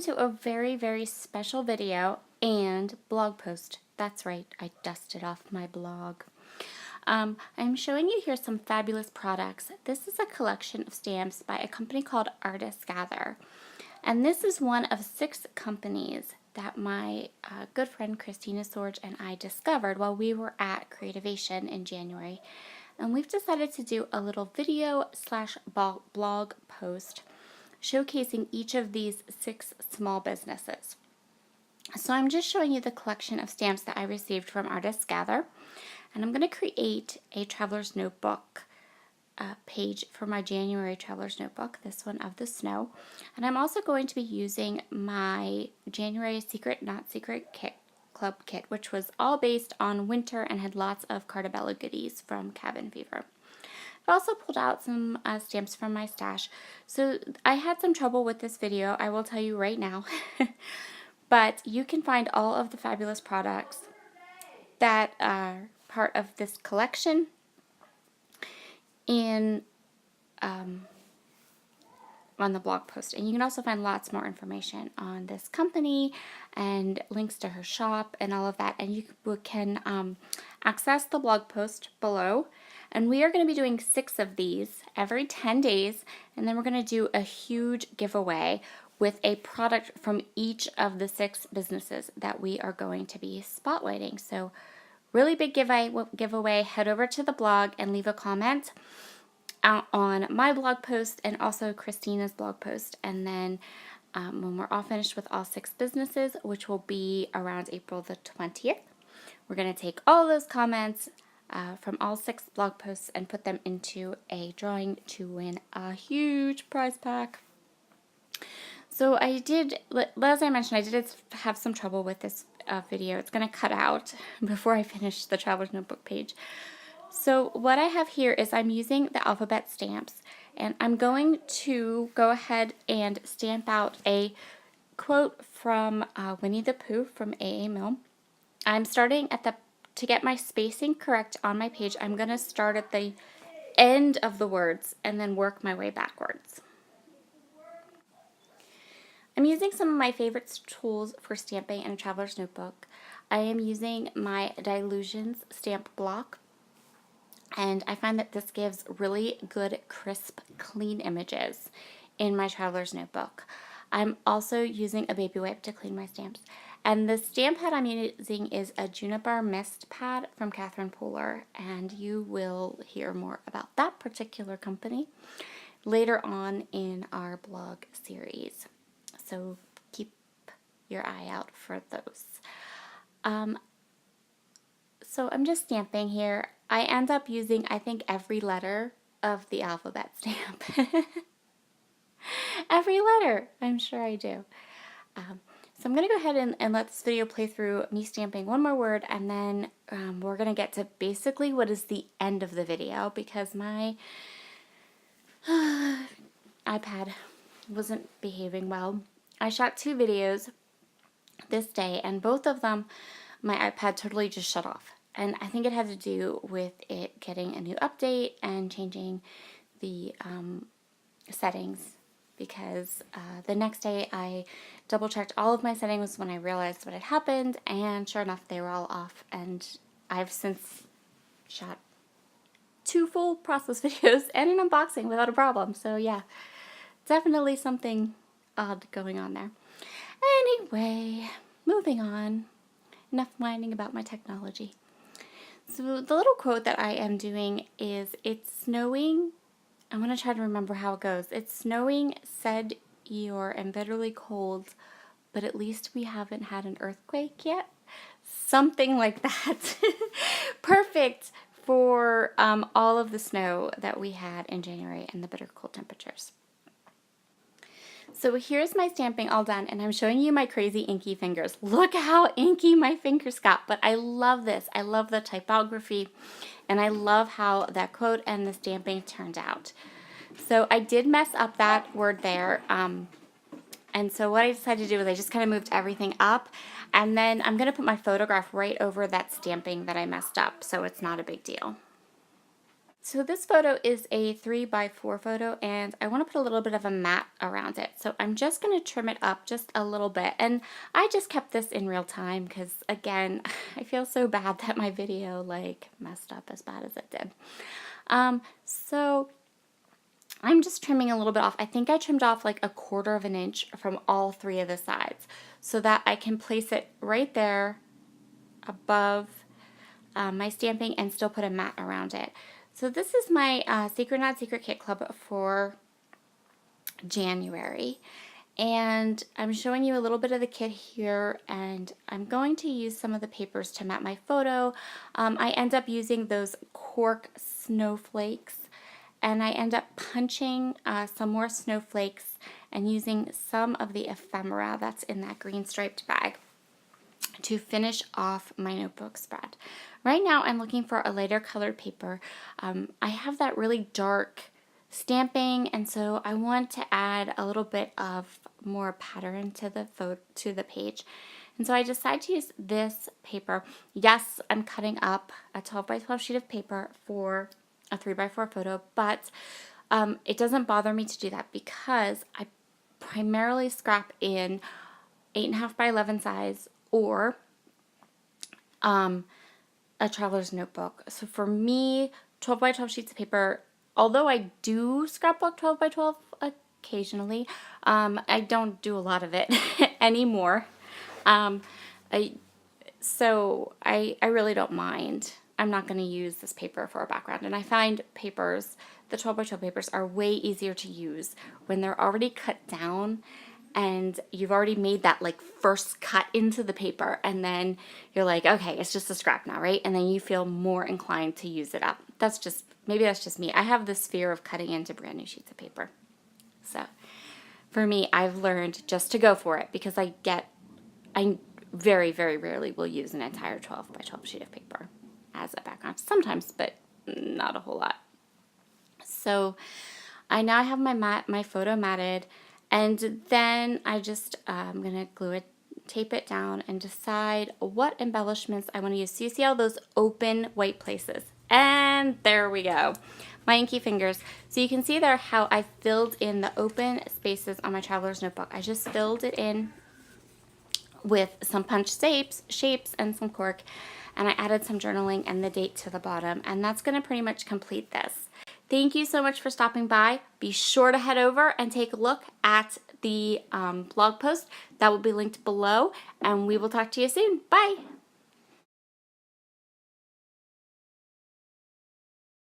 to a very, very special video and blog post. That's right, I dusted off my blog. I'm showing you here some fabulous products. This is a collection of stamps by a company called Artist Gather. And this is one of 6 companies that my good friend Khristina Sorge and I discovered while we were at Creativation in January. And we've decided to do a little video slash blog post showcasing each of these 6 small businesses. So I'm just showing you the collection of stamps that I received from Artist Gather, and I'm going to create a Traveler's Notebook page for my January Traveler's Notebook, this one of the snow, and I'm also going to be using my January Secret Not Secret Club kit, which was all based on winter and had lots of Cartabella goodies from Cabin Fever. I also pulled out some stamps from my stash. So I had some trouble with this video, I will tell you right now. But you can find all of the fabulous products that are part of this collection in on the blog post. And you can also find lots more information on this company and links to her shop and all of that. And you can access the blog post below. And we are going to be doing 6 of these every 10 days. And then we're going to do a huge giveaway with a product from each of the 6 businesses that we are going to be spotlighting. So really big giveaway. Head over to the blog and leave a comment on my blog post and also Khristina's blog post. And then when we're all finished with all 6 businesses, which will be around April the 20th, we're going to take all those comments from all 6 blog posts and put them into a drawing to win a huge prize pack. So I did, as I mentioned, I did have some trouble with this video. It's going to cut out before I finish the Traveler's Notebook page. So what I have here is I'm using the alphabet stamps, and I'm going to go ahead and stamp out a quote from Winnie the Pooh from A.A. Milne. I'm starting at to get my spacing correct on my page, I'm going to start at the end of the words and then work my way backwards. I'm using some of my favorite tools for stamping in a Traveler's Notebook. I am using my Dilutions stamp block, and I find that this gives really good, crisp, clean images in my Traveler's Notebook. I'm also using a baby wipe to clean my stamps. And the stamp pad I'm using is a Juniper Mist pad from Catherine Pooler, and you will hear more about that particular company later on in our blog series. So keep your eye out for those. So I'm just stamping here. I end up using, I think, every letter of the alphabet stamp. Every letter, I'm sure I do. So I'm going to go ahead and let this video play through me stamping one more word, and then we're going to get to basically what is the end of the video, because my iPad wasn't behaving well. I shot 2 videos this day, and both of them my iPad totally just shut off. And I think it had to do with it getting a new update and changing the settings, because the next day I double checked all of my settings when I realized what had happened, and sure enough they were all off, and I've since shot 2 full process videos and an unboxing without a problem. So yeah, definitely something odd going on there. Anyway, moving on. Enough whining about my technology. So the little quote that I am doing is, "It's snowing." I'm going to try to remember how it goes. "It's snowing, said you're embitterly cold, but at least we haven't had an earthquake yet." Something like that. Perfect for all of the snow that we had in January and the bitter cold temperatures. So here's my stamping all done, and I'm showing you my crazy inky fingers. Look how inky my fingers got, but I love this. I love the typography, and I love how that quote and the stamping turned out. So I did mess up that word there, and so what I decided to do is I just kind of moved everything up, and then I'm going to put my photograph right over that stamping that I messed up, so it's not a big deal. So this photo is a 3x4 photo, and I want to put a little bit of a mat around it. So I'm just going to trim it up just a little bit. And I just kept this in real time because, again, I feel so bad that my video like messed up as bad as it did. So I'm just trimming a little bit off. I think I trimmed off like 1/4 of an inch from all 3 of the sides so that I can place it right there above my stamping and still put a mat around it. So this is my Secret Not Secret Kit Club for January. And I'm showing you a little bit of the kit here, and I'm going to use some of the papers to mat my photo. I end up using those cork snowflakes, and I end up punching some more snowflakes and using some of the ephemera that's in that green striped bag to finish off my notebook spread. Right now I'm looking for a lighter colored paper. I have that really dark stamping, and so I want to add a little bit of more pattern to the page. And so I decided to use this paper. Yes, I'm cutting up a 12x12 sheet of paper for a 3x4 photo, but it doesn't bother me to do that because I primarily scrap in 8.5x11 size or a traveler's notebook. So for me, 12x12 sheets of paper, although I do scrapbook 12x12 occasionally, I don't do a lot of it anymore. So I really don't mind. I'm not going to use this paper for a background. And I find papers, the 12x12 papers, are way easier to use when they're already cut down and you've already made that like first cut into the paper, and then you're like, okay, it's just a scrap now, right? And then you feel more inclined to use it up. Maybe that's just me. I have this fear of cutting into brand new sheets of paper. So for me, I've learned just to go for it because I very, very rarely will use an entire 12x12 sheet of paper as a background. Sometimes, but not a whole lot. So I now have my photo matted, and then I just I'm gonna tape it down and decide what embellishments I want to use. So you see all those open white places, and there we go, my inky fingers. So you can see there how I filled in the open spaces on my traveler's notebook. I just filled it in with some punch shapes and some cork, and I added some journaling and the date to the bottom, and that's going to pretty much complete this. Thank you so much for stopping by. Be sure to head over and take a look at the blog post that will be linked below, and we will talk to you soon. Bye!